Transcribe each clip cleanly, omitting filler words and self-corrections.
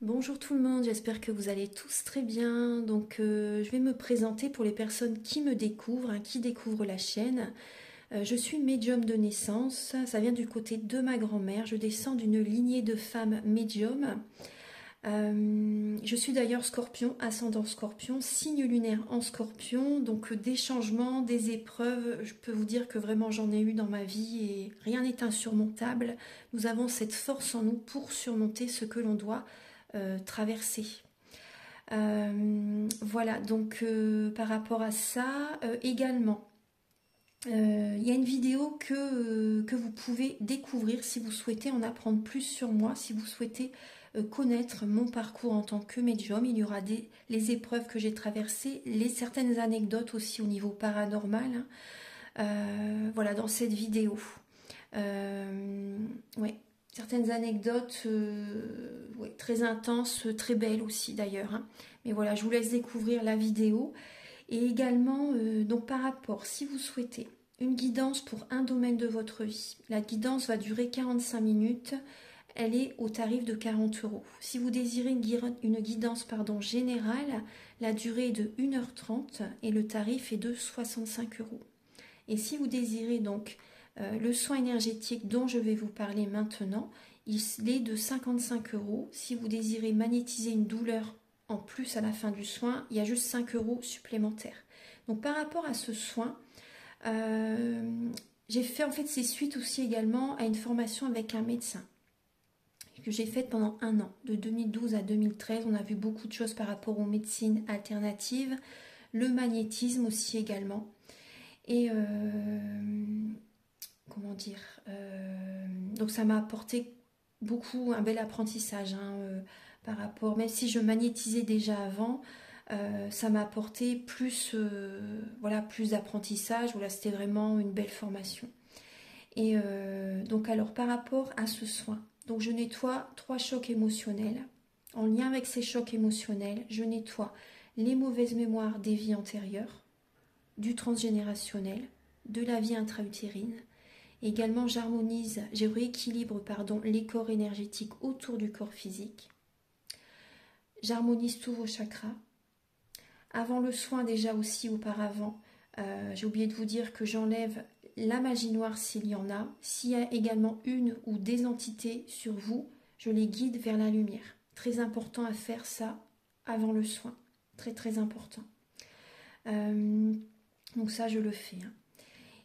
Bonjour tout le monde, j'espère que vous allez tous très bien. Je vais me présenter pour les personnes qui me découvrent, qui découvrent la chaîne. Je suis médium de naissance, ça vient du côté de ma grand-mère. Je descends d'une lignée de femmes médiums. Je suis d'ailleurs scorpion, ascendant scorpion, signe lunaire en scorpion. Donc des changements, des épreuves, je peux vous dire que vraiment j'en ai eu dans ma vie et rien n'est insurmontable. Nous avons cette force en nous pour surmonter ce que l'on doit traverser. Voilà, par rapport à ça, également, il y a une vidéo que vous pouvez découvrir si vous souhaitez en apprendre plus sur moi, si vous souhaitez connaître mon parcours en tant que médium. Il y aura les épreuves que j'ai traversées, certaines anecdotes aussi au niveau paranormal, hein. Voilà, dans cette vidéo. Ouais, certaines anecdotes ouais, très intenses, très belles aussi d'ailleurs, hein. Mais voilà, je vous laisse découvrir la vidéo. Et également, donc par rapport, si vous souhaitez une guidance pour un domaine de votre vie, la guidance va durer 45 minutes. Elle est au tarif de 40 euros. Si vous désirez une guidance générale, la durée est de 1h30 et le tarif est de 65 euros. Et si vous désirez donc le soin énergétique dont je vais vous parler maintenant, il est de 55 euros. Si vous désirez magnétiser une douleur en plus à la fin du soin, il y a juste 5 euros supplémentaires. Donc par rapport à ce soin, j'ai fait en fait c'est suite aussi également à une formation avec un médecin que j'ai faite pendant un an, de 2012 à 2013. On a vu beaucoup de choses par rapport aux médecines alternatives, le magnétisme aussi également. Et comment dire, donc ça m'a apporté beaucoup, un bel apprentissage, hein, par rapport, même si je magnétisais déjà avant, ça m'a apporté plus, voilà, plus d'apprentissage. Voilà, c'était vraiment une belle formation. Et donc alors par rapport à ce soin, donc je nettoie 3 chocs émotionnels. En lien avec ces chocs émotionnels, je nettoie les mauvaises mémoires des vies antérieures, du transgénérationnel, de la vie intra-utérine. Également, je rééquilibre les corps énergétiques autour du corps physique. J'harmonise tous vos chakras. Avant le soin, déjà aussi auparavant, j'ai oublié de vous dire que j'enlève la magie noire s'il y en a. S'il y a également une ou des entités sur vous, je les guide vers la lumière. Très important à faire ça avant le soin. Très très important. Donc ça, je le fais, hein.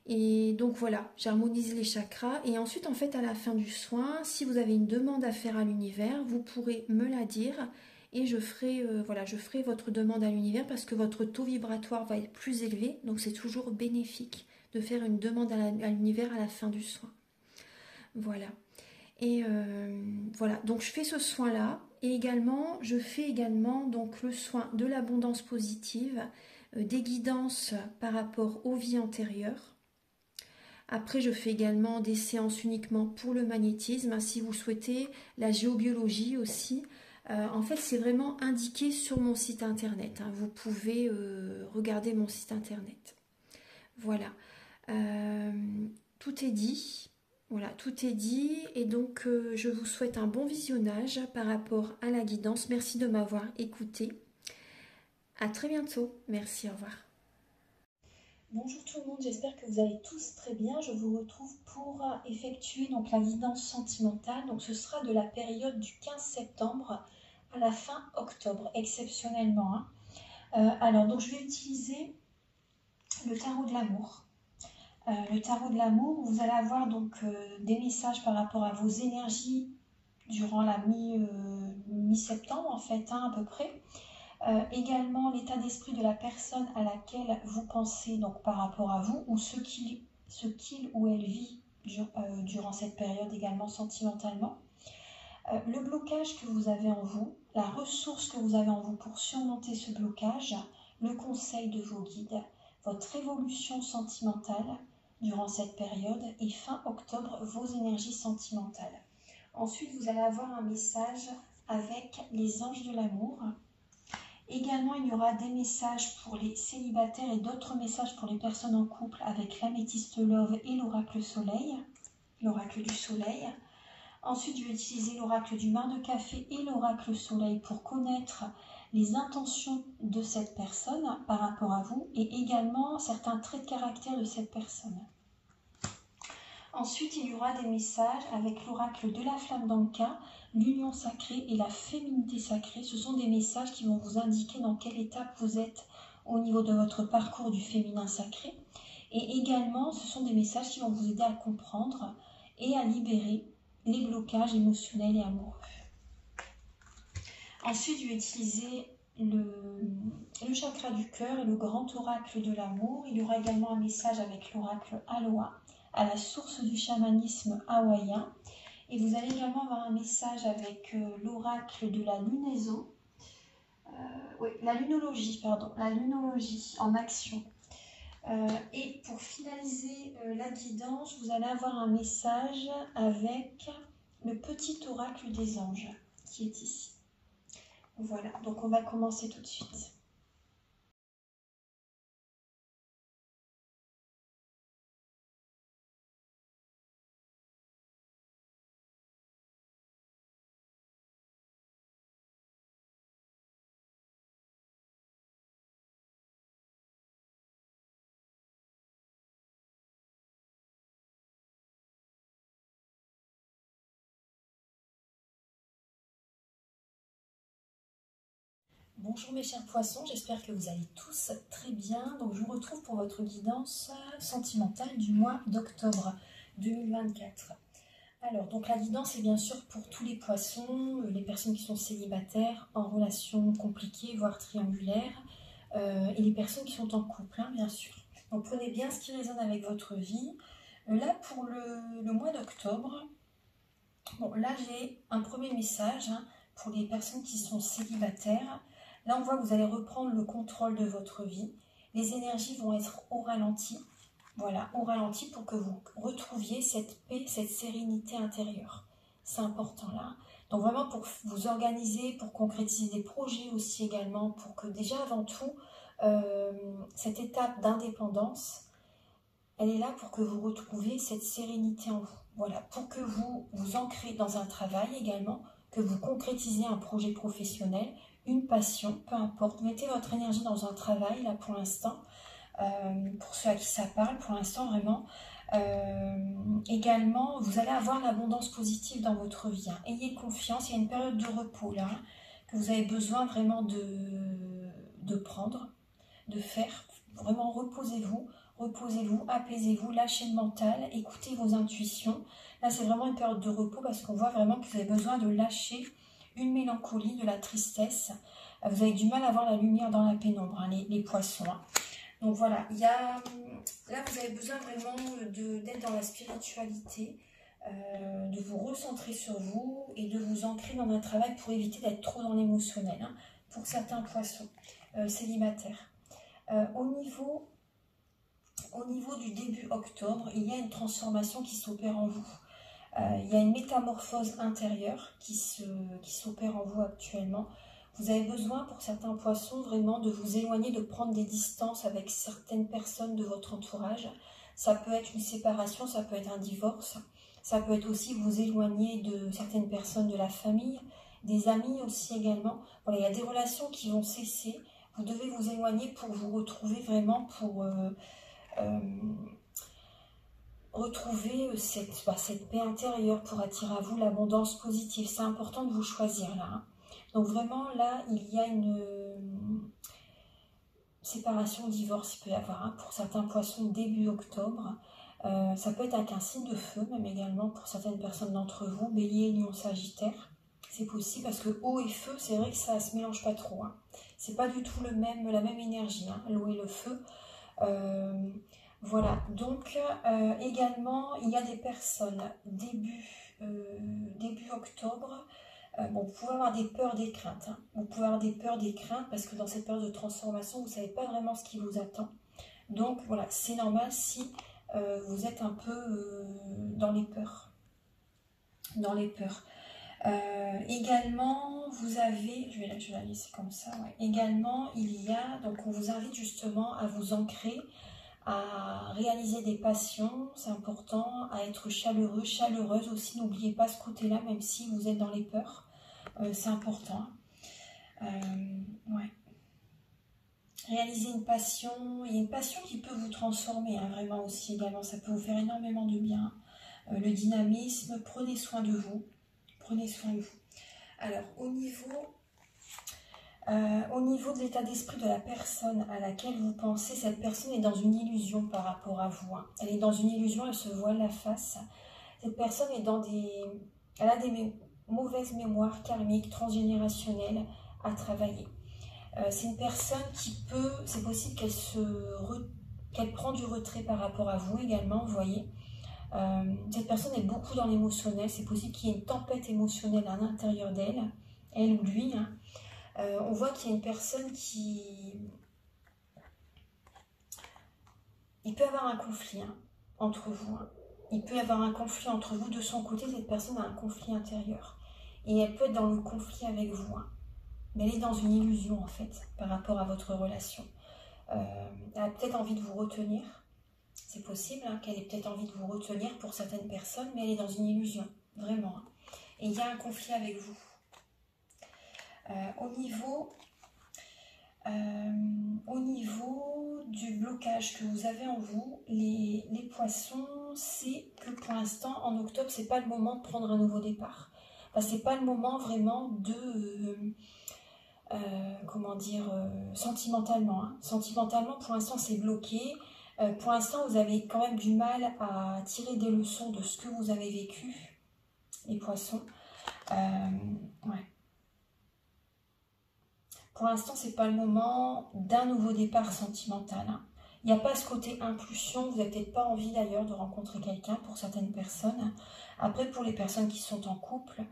Et donc voilà, j'harmonise les chakras. Et ensuite, en fait, à la fin du soin, si vous avez une demande à faire à l'univers, vous pourrez me la dire. Et je ferai votre demande à l'univers parce que votre taux vibratoire va être plus élevé. Donc c'est toujours bénéfique de faire une demande à l'univers à la fin du soin. Voilà. Et voilà, donc je fais ce soin-là. Et également, je fais également donc le soin de l'abondance positive, des guidances par rapport aux vies antérieures. Après, je fais également des séances uniquement pour le magnétisme, si vous souhaitez, la géobiologie aussi. En fait, c'est vraiment indiqué sur mon site internet, hein. Vous pouvez regarder mon site internet. Voilà. Tout est dit. Voilà, tout est dit. Et donc, je vous souhaite un bon visionnage par rapport à la guidance. Merci de m'avoir écouté. À très bientôt. Merci, au revoir. Bonjour tout le monde, j'espère que vous allez tous très bien. Je vous retrouve pour effectuer donc la guidance sentimentale. Donc ce sera de la période du 15 septembre à la fin octobre, exceptionnellement, hein. Alors donc je vais utiliser le tarot de l'amour. Le tarot de l'amour, vous allez avoir donc des messages par rapport à vos énergies durant la mi-septembre en fait, hein, à peu près. Également l'état d'esprit de la personne à laquelle vous pensez donc par rapport à vous ou ce qu'il ou elle vit durant cette période également sentimentalement. Le blocage que vous avez en vous, la ressource que vous avez en vous pour surmonter ce blocage, le conseil de vos guides, votre évolution sentimentale durant cette période et fin octobre, vos énergies sentimentales. Ensuite, vous allez avoir un message avec les anges de l'amour. Également, il y aura des messages pour les célibataires et d'autres messages pour les personnes en couple avec l'améthyste love et l'oracle soleil, l'oracle du soleil. Ensuite, je vais utiliser l'oracle du mar de café et l'oracle soleil pour connaître les intentions de cette personne par rapport à vous et également certains traits de caractère de cette personne. Ensuite, il y aura des messages avec l'oracle de la flamme d'Anka, l'union sacrée et la féminité sacrée. Ce sont des messages qui vont vous indiquer dans quelle étape vous êtes au niveau de votre parcours du féminin sacré. Et également, ce sont des messages qui vont vous aider à comprendre et à libérer les blocages émotionnels et amoureux. Ensuite, je vais utiliser le chakra du cœur et le grand oracle de l'amour. Il y aura également un message avec l'oracle Aloha, à la source du chamanisme hawaïen. Et vous allez également avoir un message avec l'oracle de la lunaison. La lunologie en action. Et pour finaliser la guidance, vous allez avoir un message avec le petit oracle des anges qui est ici. Voilà, donc on va commencer tout de suite. Bonjour mes chers poissons, j'espère que vous allez tous très bien. Donc je vous retrouve pour votre guidance sentimentale du mois d'octobre 2024. Alors donc la guidance est bien sûr pour tous les poissons, les personnes qui sont célibataires, en relation compliquée, voire triangulaire, et les personnes qui sont en couple, hein, bien sûr. Donc prenez bien ce qui résonne avec votre vie. Là pour le mois d'octobre, bon là j'ai un premier message pour les personnes qui sont célibataires. Là, on voit que vous allez reprendre le contrôle de votre vie. Les énergies vont être au ralenti. Voilà, au ralenti pour que vous retrouviez cette paix, cette sérénité intérieure. C'est important là. Donc vraiment pour vous organiser, pour concrétiser des projets aussi également, pour que déjà avant tout, cette étape d'indépendance, elle est là pour que vous retrouviez cette sérénité en vous. Voilà, pour que vous vous ancrez dans un travail également, que vous concrétisez un projet professionnel, une passion, peu importe. Mettez votre énergie dans un travail, là, pour l'instant. Pour ceux à qui ça parle, pour l'instant, vraiment. Également, vous allez avoir l'abondance positive dans votre vie. Hein. Ayez confiance, il y a une période de repos, là, que vous avez besoin vraiment de prendre, de faire. Vraiment, reposez-vous, apaisez-vous, lâchez le mental, écoutez vos intuitions. Là, c'est vraiment une période de repos parce qu'on voit vraiment que vous avez besoin de lâcher une mélancolie, de la tristesse. Vous avez du mal à voir la lumière dans la pénombre, hein, les poissons. Hein. Donc voilà, là vous avez besoin vraiment d'être dans la spiritualité, de vous recentrer sur vous et de vous ancrer dans un travail pour éviter d'être trop dans l'émotionnel, hein, pour certains poissons célibataires. Au niveau du début octobre, il y a une transformation qui s'opère en vous. Il y a une métamorphose intérieure qui s'opère en vous actuellement. Vous avez besoin, pour certains poissons, vraiment de vous éloigner, de prendre des distances avec certaines personnes de votre entourage. Ça peut être une séparation, ça peut être un divorce. Ça peut être aussi vous éloigner de certaines personnes de la famille, des amis aussi également. Voilà, il y a des relations qui vont cesser. Vous devez vous éloigner pour vous retrouver vraiment, pour retrouver cette paix intérieure, pour attirer à vous l'abondance positive. C'est important de vous choisir là. Hein. Donc vraiment là, il y a une séparation, divorce, il peut y avoir pour certains poissons début octobre. Ça peut être avec un signe de feu, même également pour certaines personnes d'entre vous, Bélier, Lion, Sagittaire. C'est possible parce que eau et feu, c'est vrai que ça se mélange pas trop. Hein. C'est pas du tout la même énergie, hein, l'eau et le feu. Voilà, donc également, il y a des personnes début octobre. Bon, vous pouvez avoir des peurs, des craintes. Hein. Vous pouvez avoir des peurs, des craintes parce que dans cette période de transformation, vous ne savez pas vraiment ce qui vous attend. Donc voilà, c'est normal si vous êtes un peu dans les peurs. Également, vous avez, je vais la laisser comme ça, ouais. Également, il y a, donc on vous invite justement à vous ancrer, à réaliser des passions, c'est important, à être chaleureux, chaleureuse aussi, n'oubliez pas ce côté-là, même si vous êtes dans les peurs, c'est important. Ouais. Réaliser une passion, il y a une passion qui peut vous transformer, hein, vraiment aussi également, ça peut vous faire énormément de bien. Le dynamisme, prenez soin de vous, prenez soin de vous. Alors, au niveau de l'état d'esprit de la personne à laquelle vous pensez, cette personne est dans une illusion par rapport à vous. Hein. Elle est dans une illusion, elle se voile la face. Cette personne est elle a des mauvaises mémoires karmiques, transgénérationnelles à travailler. C'est une personne qui peut, c'est possible qu'elle prend du retrait par rapport à vous également, vous voyez. Cette personne est beaucoup dans l'émotionnel, c'est possible qu'il y ait une tempête émotionnelle à l'intérieur d'elle, elle ou lui. Hein. On voit qu'il y a une personne il peut y avoir un conflit entre vous. Hein. Il peut y avoir un conflit entre vous. De son côté, cette personne a un conflit intérieur. Et elle peut être dans le conflit avec vous. Hein. Mais elle est dans une illusion, en fait, par rapport à votre relation. Elle a peut-être envie de vous retenir. C'est possible qu'elle ait peut-être envie de vous retenir pour certaines personnes, mais elle est dans une illusion, vraiment. Hein. Et il y a un conflit avec vous. Au niveau du blocage que vous avez en vous, les poissons, c'est que pour l'instant, en octobre, c'est pas le moment de prendre un nouveau départ. Enfin, c'est pas le moment vraiment de... sentimentalement. Hein. Sentimentalement, pour l'instant, c'est bloqué. Pour l'instant, vous avez quand même du mal à tirer des leçons de ce que vous avez vécu, les poissons. Ouais. Pour l'instant, c'est pas le moment d'un nouveau départ sentimental. Hein. Il n'y a pas ce côté impulsion, vous n'avez peut-être pas envie d'ailleurs de rencontrer quelqu'un pour certaines personnes. Après, pour les personnes qui sont en couple,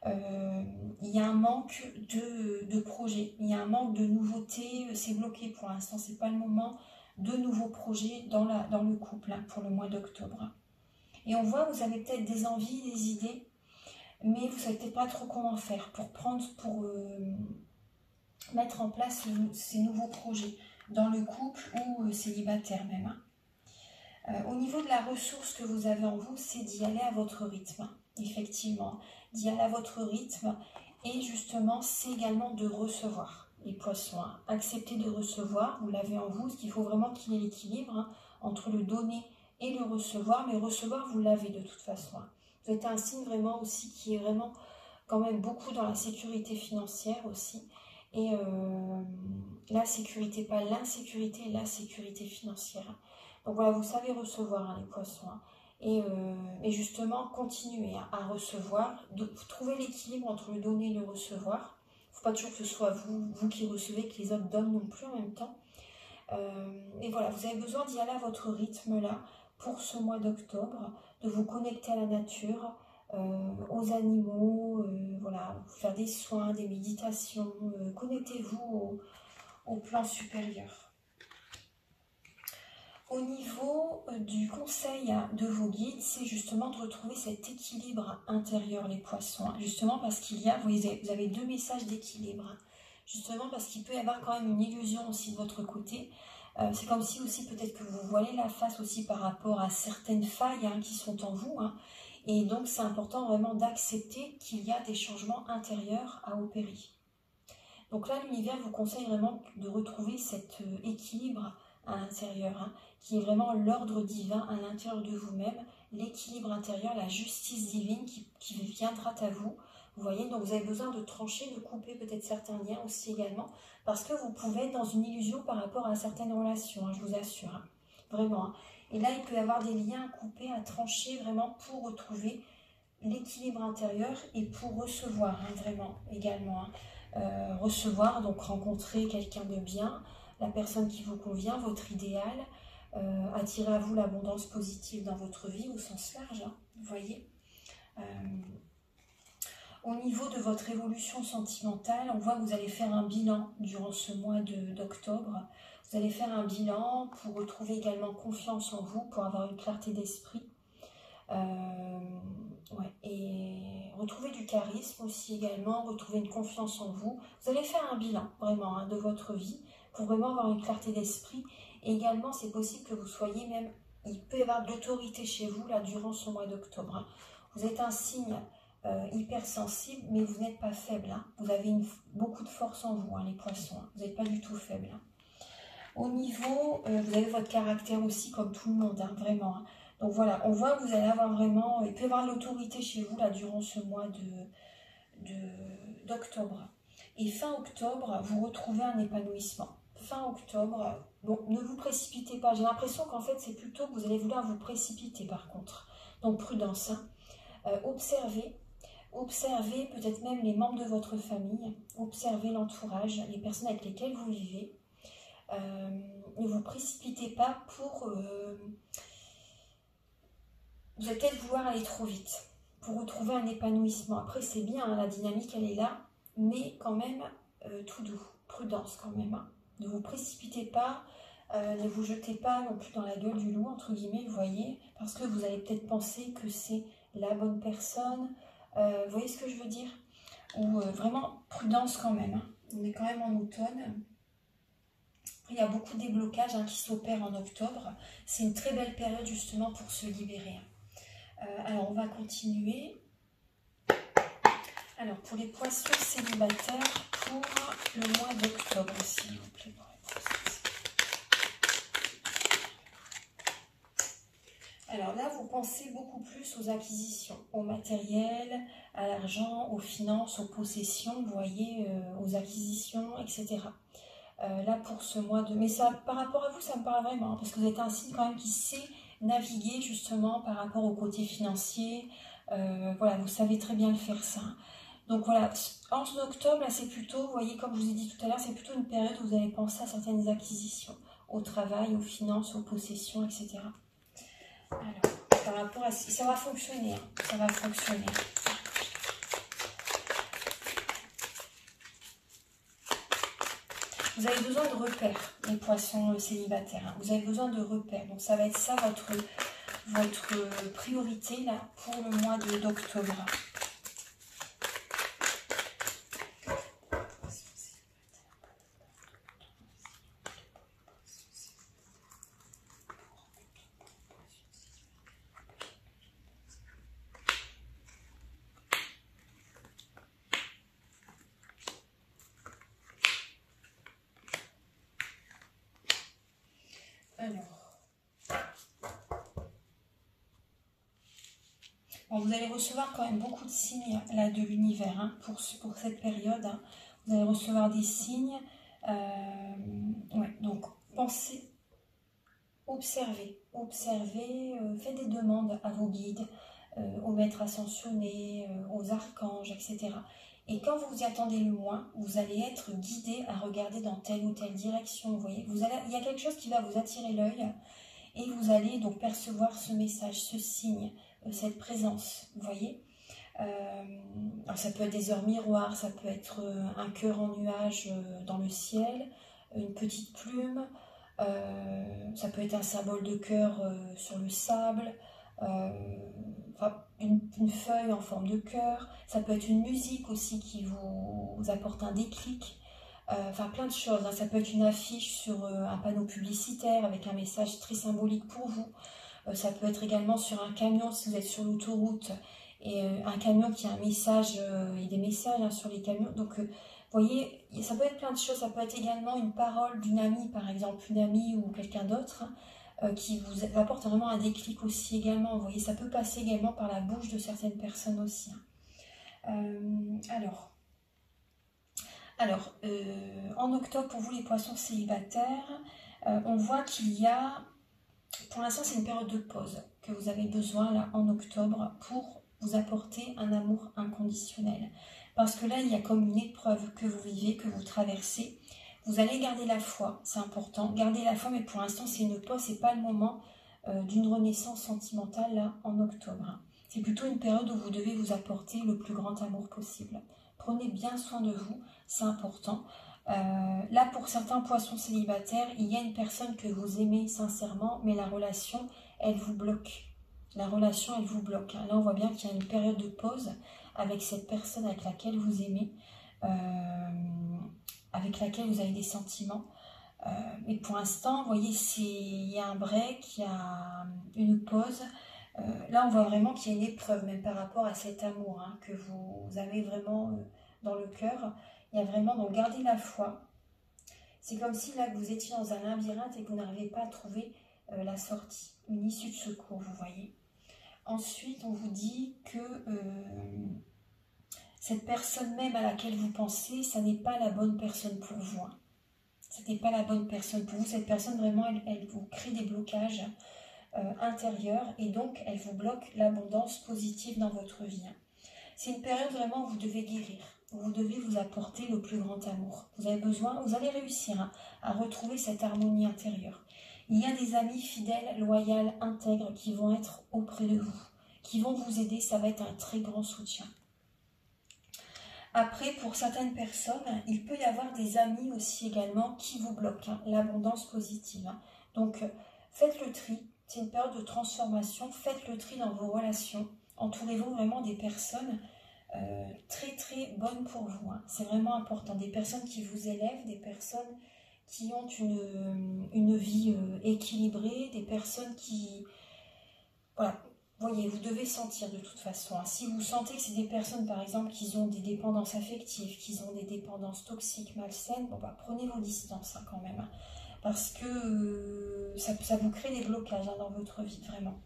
il y a un manque de projet, il y a un manque de nouveautés, c'est bloqué pour l'instant, c'est pas le moment de nouveaux projets dans le couple hein, pour le mois d'octobre. Et on voit, vous avez peut-être des envies, des idées, mais vous ne savez peut-être pas trop comment faire pour mettre en place ces nouveaux projets dans le couple ou célibataire même. Au niveau de la ressource que vous avez en vous, c'est d'y aller à votre rythme, effectivement, d'y aller à votre rythme et justement, c'est également de recevoir les poissons. Hein. Accepter de recevoir, vous l'avez en vous, ce qu'il faut vraiment qu'il y ait l'équilibre hein, entre le donner et le recevoir, mais recevoir, vous l'avez de toute façon. Hein. Vous êtes un signe vraiment aussi qui est vraiment quand même beaucoup dans la sécurité financière aussi. Et la sécurité, pas l'insécurité, la sécurité financière. Donc voilà, vous savez recevoir hein, les poissons. Hein. Et justement, continuez hein, à recevoir, trouver l'équilibre entre le donner et le recevoir. Il ne faut pas toujours que ce soit vous qui recevez, que les autres donnent non plus en même temps. Et voilà, vous avez besoin d'y aller à votre rythme là, pour ce mois d'octobre, de vous connecter à la nature, aux animaux, voilà, faire des soins, des méditations, connectez-vous au plan supérieur. Au niveau du conseil de vos guides, c'est justement de retrouver cet équilibre intérieur, les poissons. Hein, justement parce qu'il y a, vous avez deux messages d'équilibre. Hein, justement parce qu'il peut y avoir quand même une illusion aussi de votre côté. C'est comme si aussi peut-être que vous voilez la face aussi par rapport à certaines failles hein, qui sont en vous. Hein, et donc c'est important vraiment d'accepter qu'il y a des changements intérieurs à opérer. Donc là, l'univers vous conseille vraiment de retrouver cet équilibre à l'intérieur, hein, qui est vraiment l'ordre divin à l'intérieur de vous-même, l'équilibre intérieur, la justice divine qui viendra à vous. Vous voyez, donc vous avez besoin de trancher, de couper peut-être certains liens aussi également, parce que vous pouvez être dans une illusion par rapport à certaines relations, hein, je vous assure, hein, vraiment. Hein. Et là, il peut y avoir des liens à couper, à trancher vraiment pour retrouver l'équilibre intérieur et pour recevoir, hein, vraiment, également. Hein. Recevoir, donc rencontrer quelqu'un de bien, la personne qui vous convient, votre idéal, attirer à vous l'abondance positive dans votre vie au sens large, hein, vous voyez. Au niveau de votre évolution sentimentale, on voit que vous allez faire un bilan durant ce mois d'octobre. Vous allez faire un bilan pour retrouver également confiance en vous, pour avoir une clarté d'esprit. Ouais, et retrouver du charisme aussi également, retrouver une confiance en vous. Vous allez faire un bilan vraiment hein, de votre vie pour vraiment avoir une clarté d'esprit Et également, c'est possible que vous soyez même, il peut y avoir de l'autorité chez vous là durant ce mois d'octobre. Hein. Vous êtes un signe hypersensible, mais vous n'êtes pas faible. Hein. Vous avez beaucoup de force en vous, hein, les poissons. Hein. Vous n'êtes pas du tout faible. Hein. Au niveau, vous avez votre caractère aussi comme tout le monde, hein, vraiment. Hein. Donc voilà, on voit que vous allez avoir vraiment, il peut y avoir de l'autorité chez vous là durant ce mois d'octobre. Et fin octobre, vous retrouvez un épanouissement. Fin octobre, bon, ne vous précipitez pas. J'ai l'impression qu'en fait, c'est plutôt que vous allez vouloir vous précipiter par contre. Donc prudence. Hein. Observez peut-être même les membres de votre famille. Observez l'entourage, les personnes avec lesquelles vous vivez. Ne vous précipitez pas pour... vous allez peut-être vouloir aller trop vite pour retrouver un épanouissement. Après, c'est bien, hein, la dynamique, elle est là, mais quand même, tout doux, prudence quand même. Hein. Ne vous précipitez pas, ne vous jetez pas non plus dans la gueule du loup, entre guillemets, vous voyez, parce que vous allez peut-être penser que c'est la bonne personne. Vous voyez ce que je veux dire? Ou vraiment, prudence quand même. Hein. On est quand même en automne. Il y a beaucoup de déblocages hein, qui s'opèrent en octobre. C'est une très belle période justement pour se libérer. Alors, on va continuer. Alors, pour les poissons célibataires, pour le mois d'octobre, s'il vous plaît. Alors là, vous pensez beaucoup plus aux acquisitions, au matériel, à l'argent, aux finances, aux possessions, vous voyez, aux acquisitions, etc. Là, pour ce mois de... Mais ça, par rapport à vous, ça me parle vraiment, hein, parce que vous êtes un signe quand même qui sait naviguer justement par rapport au côté financier. Voilà, vous savez très bien le faire ça. Donc voilà, en octobre, là, c'est plutôt, vous voyez, comme je vous ai dit tout à l'heure, c'est plutôt une période où vous allez penser à certaines acquisitions, au travail, aux finances, aux possessions, etc. Alors, par rapport à... Ça va fonctionner, hein, ça va fonctionner. Vous avez besoin de repères, les poissons célibataires. Hein. Vous avez besoin de repères. Donc, ça va être ça votre priorité là, pour le mois d'octobre. Bon, vous allez recevoir quand même beaucoup de signes là, de l'univers hein, pour cette période. Hein. Vous allez recevoir des signes. Ouais, donc, pensez, observez, faites des demandes à vos guides, aux maîtres ascensionnés, aux archanges, etc. Et quand vous vous y attendez le moins, vous allez être guidé à regarder dans telle ou telle direction. Vous voyez, il y a quelque chose qui va vous attirer l'œil et vous allez donc percevoir ce message, ce signe, cette présence. Vous voyez, alors ça peut être des heures miroirs, ça peut être un cœur en nuage dans le ciel, une petite plume, ça peut être un symbole de cœur sur le sable, enfin, une feuille en forme de cœur, ça peut être une musique aussi qui vous apporte un déclic, enfin plein de choses, hein. Ça peut être une affiche sur un panneau publicitaire avec un message très symbolique pour vous, ça peut être également sur un camion si vous êtes sur l'autoroute et un camion qui a un message, il y a des messages hein, sur les camions, donc vous voyez, ça peut être plein de choses, ça peut être également une parole d'une amie, par exemple, une amie ou quelqu'un d'autre, hein, qui vous apporte vraiment un déclic aussi également. Vous voyez, ça peut passer également par la bouche de certaines personnes aussi. Hein. Alors en octobre, pour vous les poissons célibataires, on voit qu'il y a, pour l'instant, c'est une période de pause que vous avez besoin là en octobre pour vous apporter un amour inconditionnel. Parce que là, il y a comme une épreuve que vous vivez, que vous traversez. Vous allez garder la foi, c'est important. Gardez la foi, mais pour l'instant, c'est une pause, c'est pas le moment d'une renaissance sentimentale là en octobre. C'est plutôt une période où vous devez vous apporter le plus grand amour possible. Prenez bien soin de vous, c'est important. Là, pour certains poissons célibataires, il y a une personne que vous aimez sincèrement, mais la relation, elle vous bloque. La relation, elle vous bloque. Là, on voit bien qu'il y a une période de pause avec cette personne avec laquelle vous aimez, avec laquelle vous avez des sentiments. Mais pour l'instant, vous voyez, il y a un break, il y a une pause. Là, on voit vraiment qu'il y a une épreuve, même par rapport à cet amour hein, que vous avez vraiment dans le cœur. Il y a vraiment, donc gardez la foi. C'est comme si là, vous étiez dans un labyrinthe et que vous n'arrivez pas à trouver la sortie, une issue de secours, vous voyez. Ensuite, on vous dit que cette personne même à laquelle vous pensez, ça n'est pas la bonne personne pour vous. Hein. Ce n'est pas la bonne personne pour vous. Cette personne, vraiment, elle vous crée des blocages intérieurs et donc, elle vous bloque l'abondance positive dans votre vie. Hein. C'est une période vraiment où vous devez guérir. Vous devez vous apporter le plus grand amour. Vous avez besoin, vous allez réussir hein, à retrouver cette harmonie intérieure. Il y a des amis fidèles, loyaux, intègres qui vont être auprès de vous, qui vont vous aider. Ça va être un très grand soutien. Après, pour certaines personnes, il peut y avoir des amis aussi également qui vous bloquent, hein, l'abondance positive. Hein. Donc, faites le tri. C'est une période de transformation. Faites le tri dans vos relations. Entourez-vous vraiment des personnes très très bonnes pour vous. Hein. C'est vraiment important. Des personnes qui vous élèvent, des personnes qui ont une vie équilibrée, des personnes qui... Voilà. Voyez, vous devez sentir de toute façon. Hein. Si vous sentez que c'est des personnes, par exemple, qui ont des dépendances affectives, qui ont des dépendances toxiques, malsaines, bon bah prenez vos distances hein, quand même. Hein, parce que ça vous crée des blocages hein, dans votre vie, vraiment.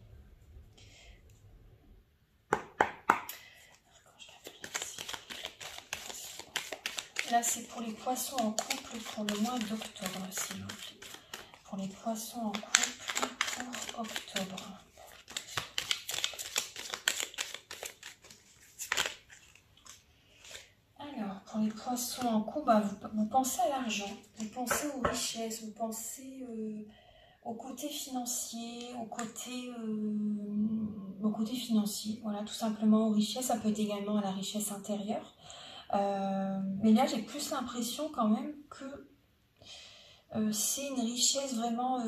Là, c'est pour les poissons en couple pour le mois d'octobre, s'il vous plaît. Pour les poissons en couple pour octobre. Alors, pour les poissons en couple, bah, vous pensez à l'argent, vous pensez aux richesses, vous pensez au côté financier, au côté financier, voilà, tout simplement aux richesses. Ça peut être également à la richesse intérieure. Mais là, j'ai plus l'impression quand même que c'est une richesse vraiment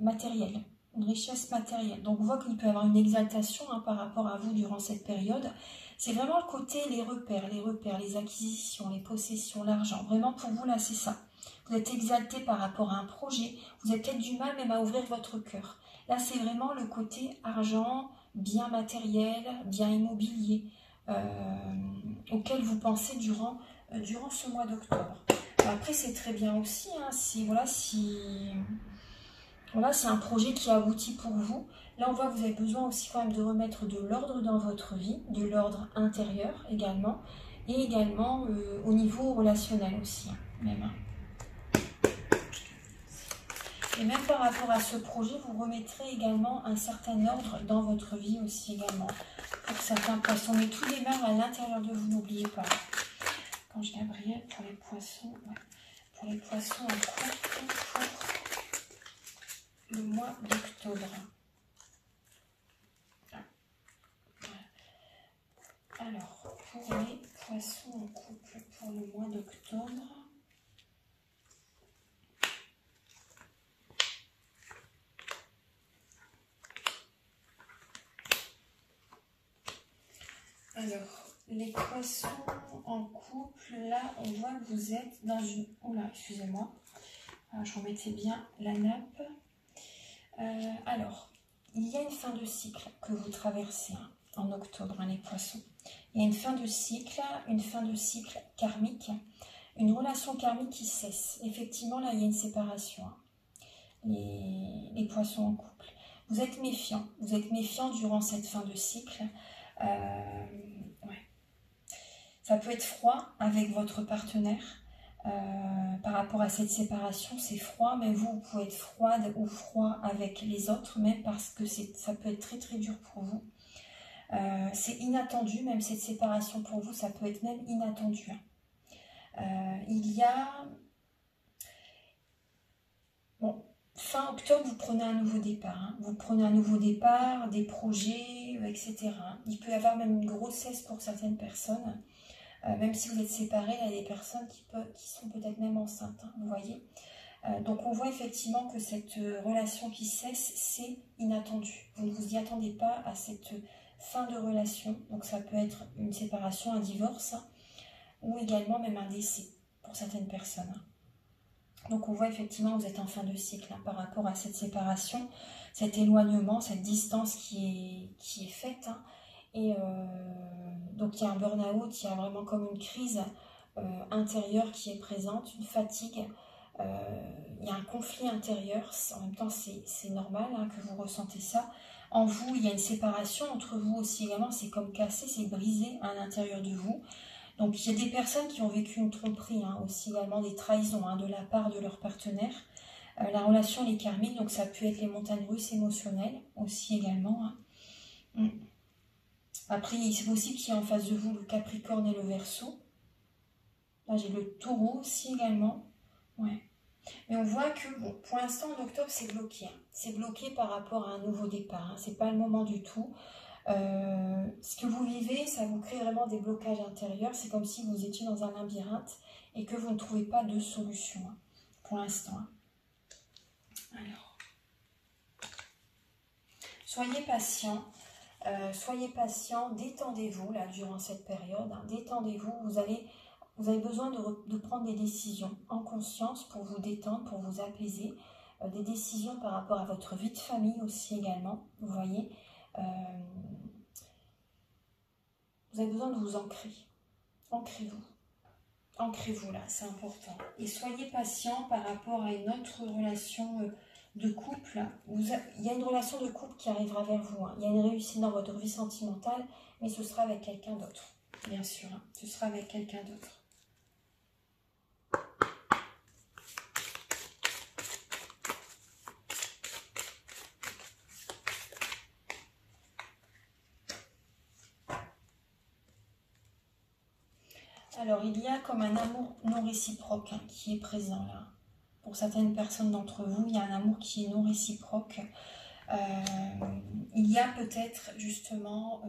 matérielle. Une richesse matérielle. Donc, on voit qu'il peut y avoir une exaltation hein, par rapport à vous durant cette période. C'est vraiment le côté, les repères, les acquisitions, les possessions, l'argent. Vraiment, pour vous, là, c'est ça. Vous êtes exalté par rapport à un projet. Vous avez peut-être du mal même à ouvrir votre cœur. Là, c'est vraiment le côté argent, bien matériel, bien immobilier, auquel vous pensez durant ce mois d'octobre. Après, c'est très bien aussi, hein, si c'est un projet qui aboutit pour vous. Là, on voit que vous avez besoin aussi quand même de remettre de l'ordre dans votre vie, de l'ordre intérieur également, et également au niveau relationnel aussi, hein, même. Et même par rapport à ce projet, vous remettrez également un certain ordre dans votre vie aussi également. Pour certains poissons, mais tout démarre à l'intérieur de vous, n'oubliez pas. Ange Gabriel pour les poissons, ouais. Pour les poissons en couple pour le mois d'octobre. Alors, pour les poissons en couple pour le mois d'octobre. Alors, les poissons en couple, là, on voit que vous êtes dans une... Oh là, excusez-moi. Je remettais bien la nappe. Alors, il y a une fin de cycle que vous traversez hein, en octobre, hein, les poissons. Il y a une fin de cycle karmique, une relation karmique qui cesse. Effectivement, là, il y a une séparation. Hein, les poissons en couple. Vous êtes méfiant durant cette fin de cycle. Ouais. Ça peut être froid avec votre partenaire. Par rapport à cette séparation, c'est froid, mais vous pouvez être froide ou froid avec les autres, même parce que ça peut être très très dur pour vous. C'est inattendu, même cette séparation pour vous, ça peut être même inattendu. Il y a... Bon, fin octobre, vous prenez un nouveau départ. Hein. Vous prenez un nouveau départ, des projets, etc. Il peut y avoir même une grossesse pour certaines personnes. Même si vous êtes séparés, il y a des personnes qui sont peut-être même enceintes, hein, vous voyez. Donc on voit effectivement que cette relation qui cesse, c'est inattendu. Vous ne vous y attendez pas à cette fin de relation. Donc ça peut être une séparation, un divorce, hein, ou également même un décès pour certaines personnes. Donc on voit effectivement que vous êtes en fin de cycle hein, par rapport à cette séparation, cet éloignement, cette distance qui est faite. Hein. Et donc il y a un burn-out, il y a vraiment comme une crise intérieure qui est présente, une fatigue, il y a un conflit intérieur, en même temps c'est normal hein, que vous ressentez ça. En vous, il y a une séparation entre vous aussi également, c'est comme cassé, c'est brisé à l'intérieur de vous. Donc il y a des personnes qui ont vécu une tromperie, hein, aussi également des trahisons hein, de la part de leur partenaire. La relation elle est karmique, donc ça peut être les montagnes russes émotionnelles aussi également. Hein. Après, c'est possible qu'il y ait en face de vous le Capricorne et le Verseau. Là, j'ai le Taureau aussi également. Ouais. Mais on voit que, bon, pour l'instant, en octobre, c'est bloqué. Hein. C'est bloqué par rapport à un nouveau départ. Hein. C'est pas le moment du tout. Ce que vous vivez, ça vous crée vraiment des blocages intérieurs. C'est comme si vous étiez dans un labyrinthe et que vous ne trouvez pas de solution hein, pour l'instant. Hein. Alors, soyez patient. Soyez patient, détendez-vous là durant cette période. Hein. Détendez-vous. Vous avez besoin de prendre des décisions en conscience pour vous détendre, pour vous apaiser. Des décisions par rapport à votre vie de famille aussi également. Vous voyez. Vous avez besoin de vous ancrer. Ancrez-vous. Ancrez-vous là, c'est important. Et soyez patient par rapport à une autre relation de couple. Il y a une relation de couple qui arrivera vers vous. Hein. Il y a une réussite dans votre vie sentimentale, mais ce sera avec quelqu'un d'autre. Bien sûr, hein. Ce sera avec quelqu'un d'autre. Alors, il y a comme un amour non réciproque hein, qui est présent là. Pour certaines personnes d'entre vous, il y a un amour qui est non réciproque. Il y a peut-être justement,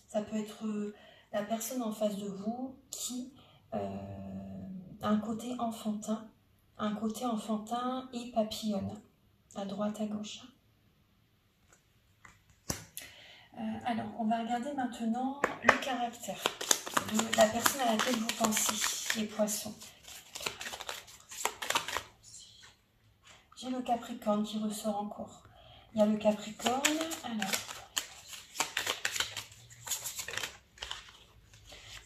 ça peut être la personne en face de vous qui a un côté enfantin et papillonne, à droite, à gauche. Alors, on va regarder maintenant le caractère de la personne à laquelle vous pensez, les poissons. J'ai le Capricorne qui ressort encore. Il y a le Capricorne. Alors,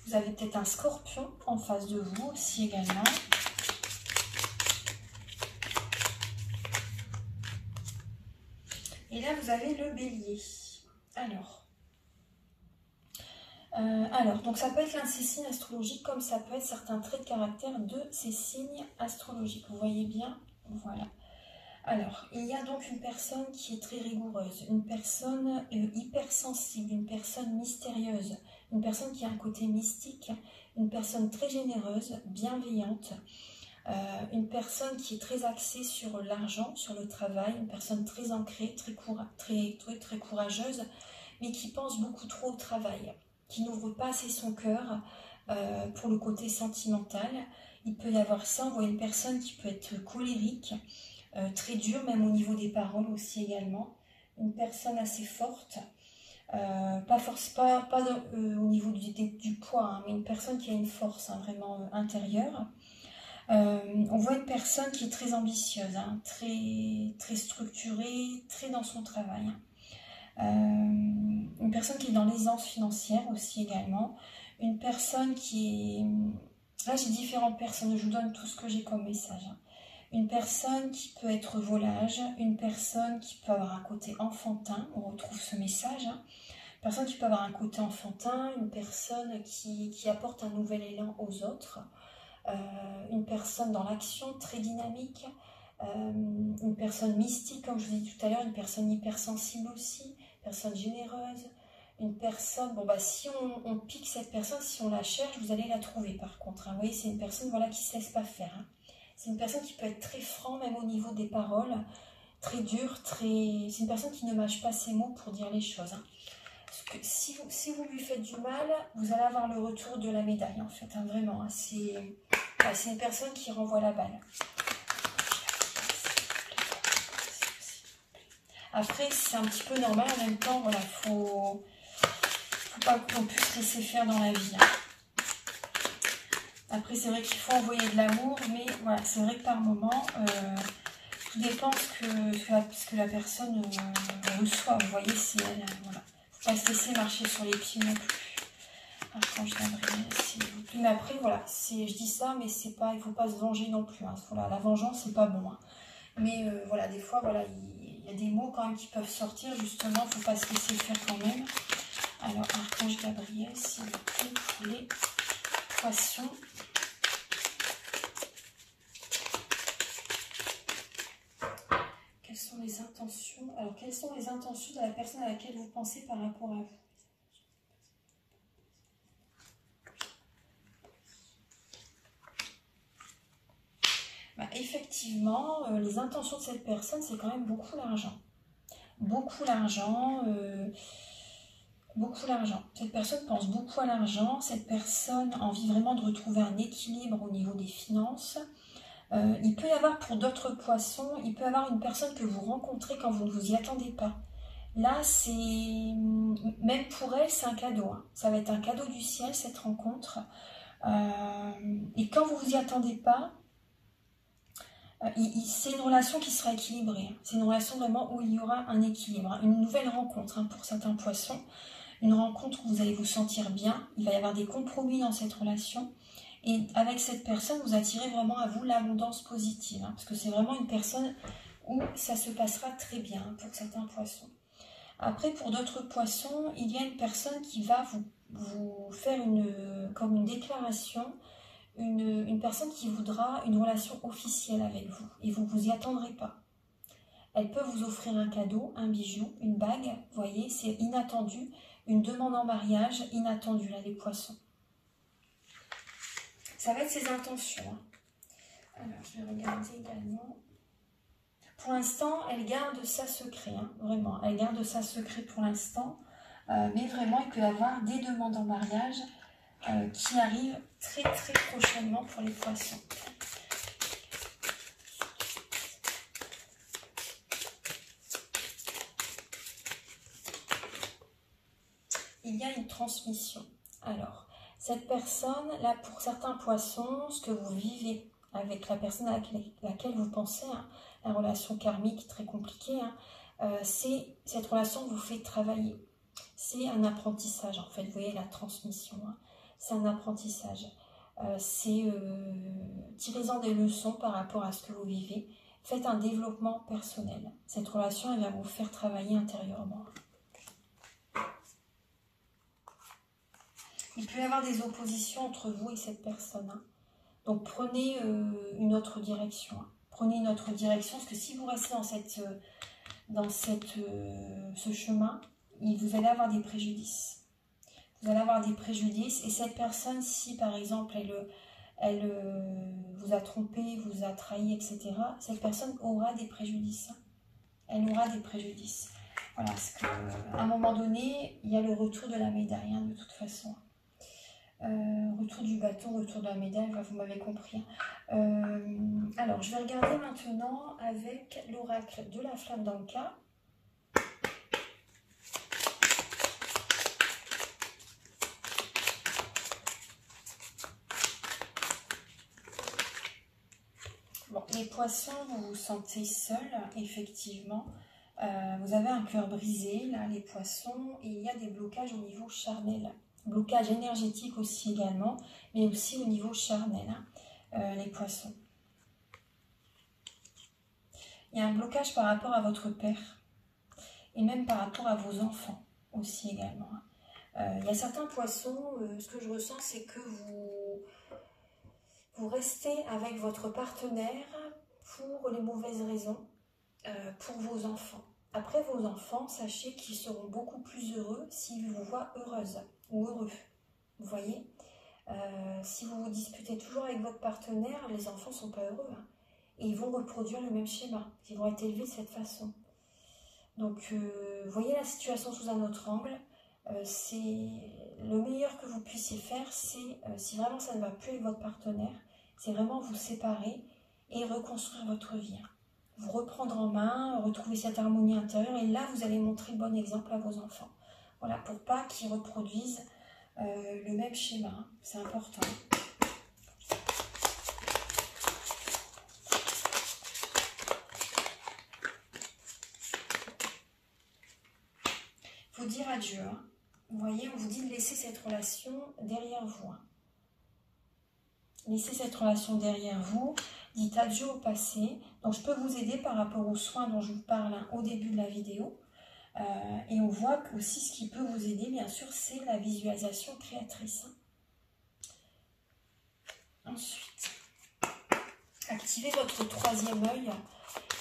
vous avez peut-être un Scorpion en face de vous aussi également. Et là, vous avez le Bélier. Alors, donc ça peut être l'un de ces signes astrologiques comme ça peut être certains traits de caractère de ces signes astrologiques. Vous voyez bien? Voilà. Alors, il y a donc une personne qui est très rigoureuse, une personne hypersensible, une personne mystérieuse, une personne qui a un côté mystique, une personne très généreuse, bienveillante, une personne qui est très axée sur l'argent, sur le travail, une personne très ancrée, très courageuse, mais qui pense beaucoup trop au travail, qui n'ouvre pas assez son cœur pour le côté sentimental. Il peut y avoir ça, on voit une personne qui peut être colérique, très dure, même au niveau des paroles aussi également. Une personne assez forte, pas au niveau du poids, hein, mais une personne qui a une force hein, vraiment intérieure. On voit une personne qui est très ambitieuse, hein, très structurée, très dans son travail. Une personne qui est dans l'aisance financière aussi également. Une personne qui est... Là, j'ai différentes personnes, je vous donne tout ce que j'ai comme message. Hein. Une personne qui peut être volage, une personne qui peut avoir un côté enfantin, on retrouve ce message. Hein. Une personne qui peut avoir un côté enfantin, une personne qui apporte un nouvel élan aux autres. Une personne dans l'action, très dynamique, une personne mystique, comme je vous ai dit tout à l'heure, une personne hypersensible aussi, une personne généreuse, une personne, bon bah si on pique cette personne, si on la cherche, vous allez la trouver par contre, hein. Vous voyez, c'est une personne voilà, qui ne se laisse pas faire, hein. C'est une personne qui peut être très franc, même au niveau des paroles, très dure, c'est une personne qui ne mâche pas ses mots pour dire les choses, hein. Parce que si vous lui faites du mal, vous allez avoir le retour de la médaille, en fait, hein, vraiment, hein. C'est une personne qui renvoie la balle. Après, c'est un petit peu normal, en même temps, voilà, faut pas qu'on puisse laisser faire dans la vie. Hein. Après, c'est vrai qu'il faut envoyer de l'amour, mais voilà, c'est vrai que par moment, tout dépend ce que la personne reçoit. Vous voyez, c'est voilà. Faut pas se laisser marcher sur les pieds non plus. Archange Gabriel, s'il vous plaît. Mais après, voilà, je dis ça, mais c'est pas, il faut pas se venger non plus. Hein. Voilà, la vengeance, c'est pas bon. Hein. Mais voilà, des fois, voilà, il y a des mots quand même qui peuvent sortir, justement, faut pas se laisser faire quand même. Alors, Archange Gabriel, s'il vous plaît, pour les poissons. Quelles sont les intentions? Alors, quelles sont les intentions de la personne à laquelle vous pensez par rapport à vous? Bah, effectivement, les intentions de cette personne, c'est quand même beaucoup l'argent. Beaucoup l'argent. Beaucoup l'argent. Cette personne pense beaucoup à l'argent. Cette personne a envie vraiment de retrouver un équilibre au niveau des finances. Il peut y avoir pour d'autres poissons, il peut y avoir une personne que vous rencontrez quand vous ne vous y attendez pas. Là, c'est même pour elle, c'est un cadeau. Hein. Ça va être un cadeau du ciel, cette rencontre. Et quand vous vous y attendez pas, c'est une relation qui sera équilibrée. C'est une relation vraiment où il y aura un équilibre. Une nouvelle rencontre hein, pour certains poissons. Une rencontre où vous allez vous sentir bien. Il va y avoir des compromis dans cette relation. Et avec cette personne, vous attirez vraiment à vous l'abondance positive. Hein, parce que c'est vraiment une personne où ça se passera très bien hein, pour certains poissons. Après, pour d'autres poissons, il y a une personne qui va vous faire comme une déclaration, une personne qui voudra une relation officielle avec vous. Et vous ne vous y attendrez pas. Elle peut vous offrir un cadeau, un bijou, une bague. Vous voyez, c'est inattendu. Une demande en mariage inattendue, là, les poissons. Ça va être ses intentions. Hein. Alors, je vais regarder également. Pour l'instant, elle garde ça secret, hein, vraiment. Elle garde ça secret pour l'instant. Mais vraiment, il peut y avoir des demandes en mariage qui arrivent très très prochainement pour les poissons. Il y a une transmission. Alors, cette personne, là, pour certains poissons, ce que vous vivez avec la personne à laquelle vous pensez, hein, la relation karmique très compliquée, hein, cette relation vous fait travailler. C'est un apprentissage, en fait, vous voyez, la transmission, hein, c'est un apprentissage. Tirez-en des leçons par rapport à ce que vous vivez. Faites un développement personnel. Cette relation, elle va vous faire travailler intérieurement. Il peut y avoir des oppositions entre vous et cette personne. Hein. Donc prenez une autre direction. Hein. Prenez une autre direction, parce que si vous restez dans ce chemin, vous allez avoir des préjudices. Vous allez avoir des préjudices. Et cette personne, si par exemple elle vous a trompé, vous a trahi, etc., cette personne aura des préjudices. Hein. Elle aura des préjudices. Voilà, parce qu'à un moment donné, il y a le retour de la médaille, hein, de toute façon. Retour du bâton, retour de la médaille, vous m'avez compris. Alors, je vais regarder maintenant avec l'oracle de la flamme d'Anka. Bon, les poissons, vous vous sentez seul, effectivement. Vous avez un cœur brisé, là, les poissons, et il y a des blocages au niveau charnel. Blocage énergétique aussi également, mais aussi au niveau charnel, hein, les poissons. Il y a un blocage par rapport à votre père, et même par rapport à vos enfants aussi également. Hein. Il y a certains poissons, ce que je ressens, c'est que vous restez avec votre partenaire pour les mauvaises raisons, pour vos enfants. Après vos enfants, sachez qu'ils seront beaucoup plus heureux s'ils vous voient heureuse ou heureux. Vous voyez, si vous vous disputez toujours avec votre partenaire, les enfants ne sont pas heureux. Hein, et ils vont reproduire le même schéma. Ils vont être élevés de cette façon. Donc, voyez la situation sous un autre angle. C'est le meilleur que vous puissiez faire, c'est, si vraiment ça ne va plus avec votre partenaire, c'est vraiment vous séparer et reconstruire votre vie. Hein. Vous reprendre en main, retrouver cette harmonie intérieure, et là, vous allez montrer le bon exemple à vos enfants. Voilà, pour pas qu'ils reproduisent le même schéma. Hein. C'est important. dire adieu. Hein. Vous voyez, on vous dit de laisser cette relation derrière vous. Hein. Laissez cette relation derrière vous. Dites adieu au passé. Donc, je peux vous aider par rapport aux soins dont je vous parle hein, au début de la vidéo. Et on voit que aussi ce qui peut vous aider, bien sûr, c'est la visualisation créatrice. Hein. Ensuite, activez votre troisième œil.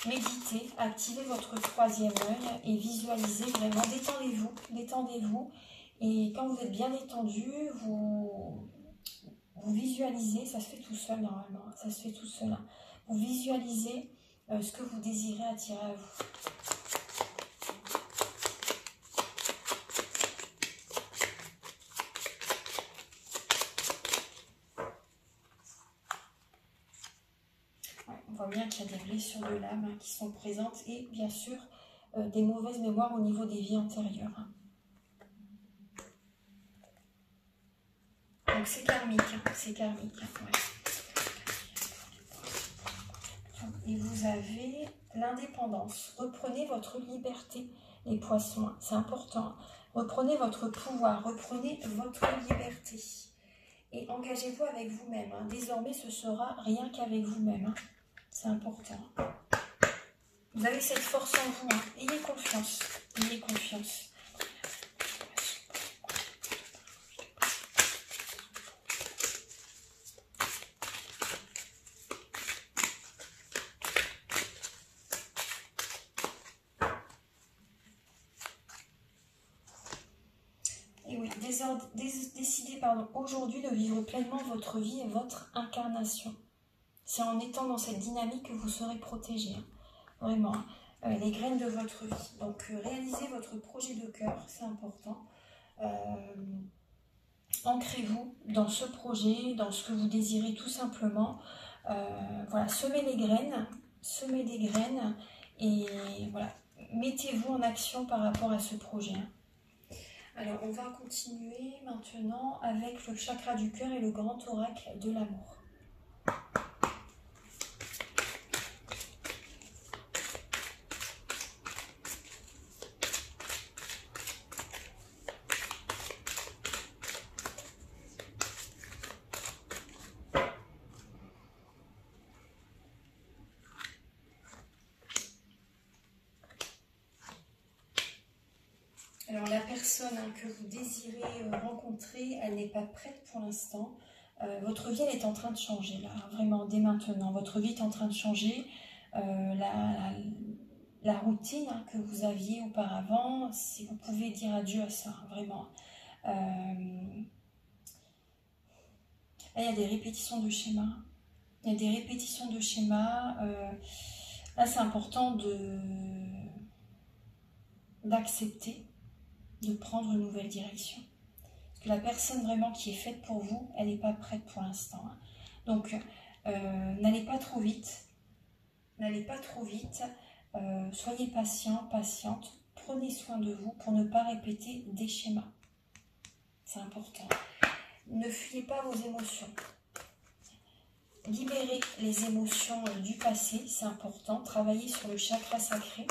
Méditez, activez votre troisième œil et visualisez vraiment. Détendez-vous, détendez-vous. Et quand vous êtes bien détendu, vous visualisez, ça se fait tout seul normalement, ça se fait tout seul. Hein. Vous visualisez ce que vous désirez attirer à vous. On voit bien qu'il y a des blessures de l'âme hein, qui sont présentes et bien sûr des mauvaises mémoires au niveau des vies antérieures. Hein. Donc c'est karmique, hein, c'est karmique. Hein, ouais. Et vous avez l'indépendance. Reprenez votre liberté, les poissons, hein, c'est important. Reprenez votre pouvoir, reprenez votre liberté. Et engagez-vous avec vous-même. Hein. Désormais, ce sera rien qu'avec vous-même. Hein. C'est important. Vous avez cette force en vous. Hein. Ayez confiance. Ayez confiance. Et oui, décidez aujourd'hui de vivre pleinement votre vie et votre incarnation. C'est en étant dans cette dynamique que vous serez protégé. Hein. Vraiment, les graines de votre vie. Donc, réalisez votre projet de cœur, c'est important. Ancrez-vous dans ce projet, dans ce que vous désirez tout simplement. Voilà, semez des graines et voilà, mettez-vous en action par rapport à ce projet. Hein. Alors, on va continuer maintenant avec le chakra du cœur et le grand oracle de l'amour. Alors la personne que vous désirez rencontrer, elle n'est pas prête pour l'instant. Votre vie elle est en train de changer là, vraiment dès maintenant. Votre vie est en train de changer. La routine hein, que vous aviez auparavant, si vous pouvez dire adieu à ça, vraiment. Là, il y a des répétitions de schémas. Il y a des répétitions de schémas. Là, c'est important d'accepter de prendre une nouvelle direction. Parce que la personne vraiment qui est faite pour vous, elle n'est pas prête pour l'instant. Hein. Donc, n'allez pas trop vite. N'allez pas trop vite. Soyez patient, patiente. Prenez soin de vous pour ne pas répéter des schémas. C'est important. Ne fuyez pas vos émotions. Libérez les émotions du passé, c'est important. Travaillez sur le chakra sacré.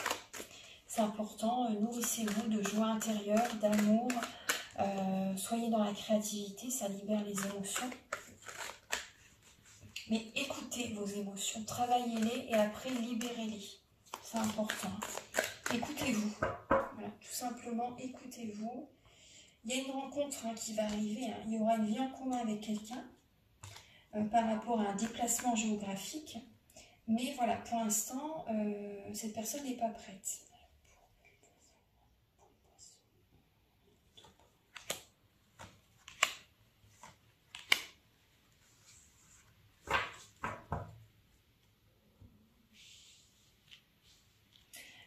C'est important, nourrissez-vous de joie intérieure, d'amour, soyez dans la créativité, ça libère les émotions. Mais écoutez vos émotions, travaillez-les et après libérez-les. C'est important. Écoutez-vous, voilà, tout simplement écoutez-vous. Il y a une rencontre hein, qui va arriver, hein. Il y aura une vie en commun avec quelqu'un par rapport à un déplacement géographique. Mais voilà, pour l'instant, cette personne n'est pas prête.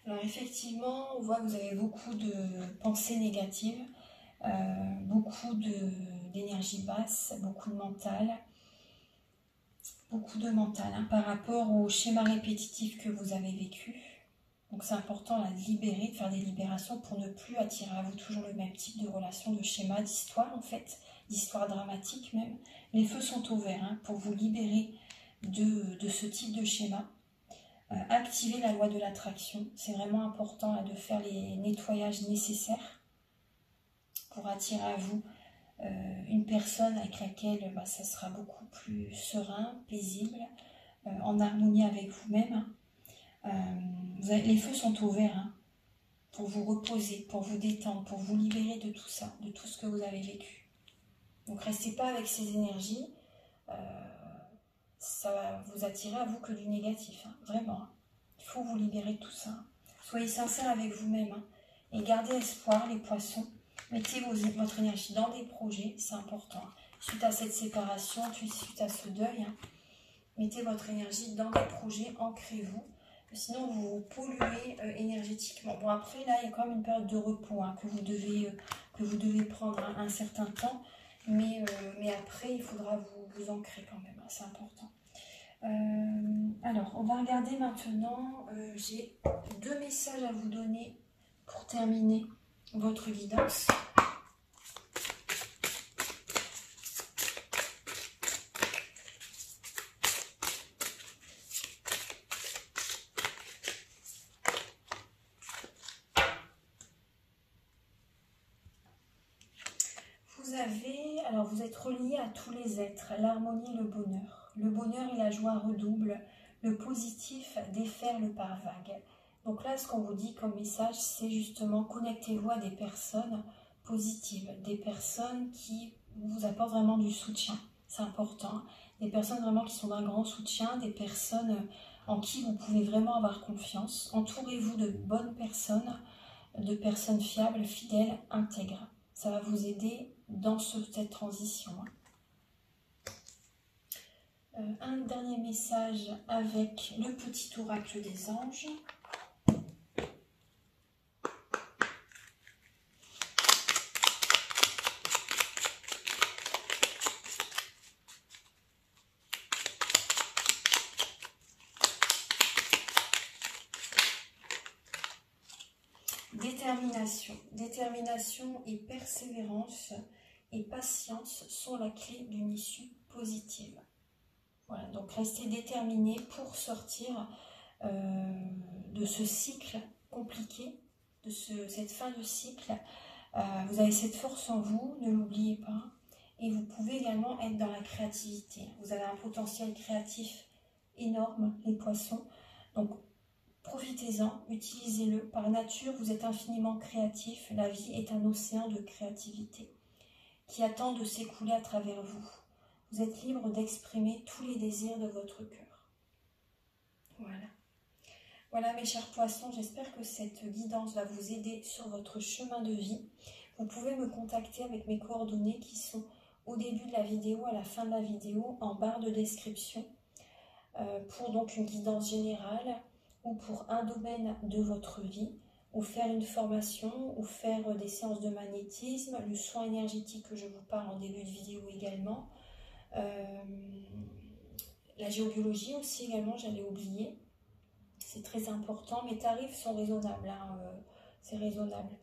Alors effectivement, on voit que vous avez beaucoup de pensées négatives, beaucoup d'énergie basse, beaucoup de mental. Hein, par rapport au schéma répétitif que vous avez vécu. Donc c'est important là, de libérer, de faire des libérations pour ne plus attirer à vous toujours le même type de relation, de schéma, d'histoire en fait, d'histoire dramatique même. Les feux sont ouverts hein, pour vous libérer de ce type de schéma. Activer la loi de l'attraction, c'est vraiment important là, de faire les nettoyages nécessaires pour attirer à vous une personne avec laquelle ça sera beaucoup plus serein, paisible, en harmonie avec vous-même. Les feux sont ouverts hein, pour vous reposer, pour vous détendre, pour vous libérer de tout ça, de tout ce que vous avez vécu. Donc restez pas avec ces énergies, ça va vous attirer à vous que du négatif, hein, vraiment. Hein. Il faut vous libérer de tout ça. Hein. Soyez sincères avec vous-même hein, et gardez espoir les poissons. Mettez votre énergie dans des projets, c'est important. Suite à cette séparation, suite à ce deuil, hein, mettez votre énergie dans des projets, ancrez-vous. Sinon, vous vous polluez énergétiquement. Bon, après, là, il y a quand même une période de repos hein, que vous devez prendre un certain temps. Mais après, il faudra vous ancrer quand même. Hein, c'est important. Alors, on va regarder maintenant. J'ai 2 messages à vous donner pour terminer votre guidance. Vous êtes relié à tous les êtres, l'harmonie et le bonheur. Le bonheur et la joie redoublent, le positif déferle par vagues. Donc là, ce qu'on vous dit comme message, c'est justement connectez-vous à des personnes positives, des personnes qui vous apportent vraiment du soutien. C'est important. Des personnes vraiment qui sont d'un grand soutien, des personnes en qui vous pouvez vraiment avoir confiance. Entourez-vous de bonnes personnes, de personnes fiables, fidèles, intègres. Ça va vous aider dans cette transition. Un dernier message avec le petit oracle des anges. Détermination et persévérance et patience sont la clé d'une issue positive. Voilà, donc restez déterminés pour sortir de ce cycle compliqué, de cette fin de cycle. Vous avez cette force en vous, ne l'oubliez pas. Et vous pouvez également être dans la créativité. Vous avez un potentiel créatif énorme, les poissons. Donc, profitez-en, utilisez-le. Par nature, vous êtes infiniment créatif. La vie est un océan de créativité qui attend de s'écouler à travers vous. Vous êtes libre d'exprimer tous les désirs de votre cœur. Voilà. Voilà mes chers poissons, j'espère que cette guidance va vous aider sur votre chemin de vie. Vous pouvez me contacter avec mes coordonnées qui sont au début de la vidéo, à la fin de la vidéo, en barre de description, pour donc une guidance générale ou pour un domaine de votre vie, ou faire une formation, ou faire des séances de magnétisme, le soin énergétique que je vous parle en début de vidéo également, la géobiologie aussi également, j'allais oublier, c'est très important, mes tarifs sont raisonnables, hein, c'est raisonnable.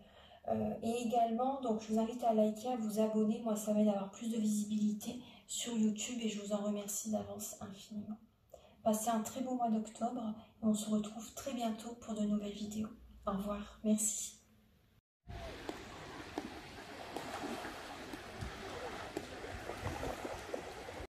Et également, donc je vous invite à liker, à vous abonner, moi ça m'aide à avoir plus de visibilité sur YouTube et je vous en remercie d'avance infiniment. Passez un très beau mois d'octobre et on se retrouve très bientôt pour de nouvelles vidéos. Au revoir, merci.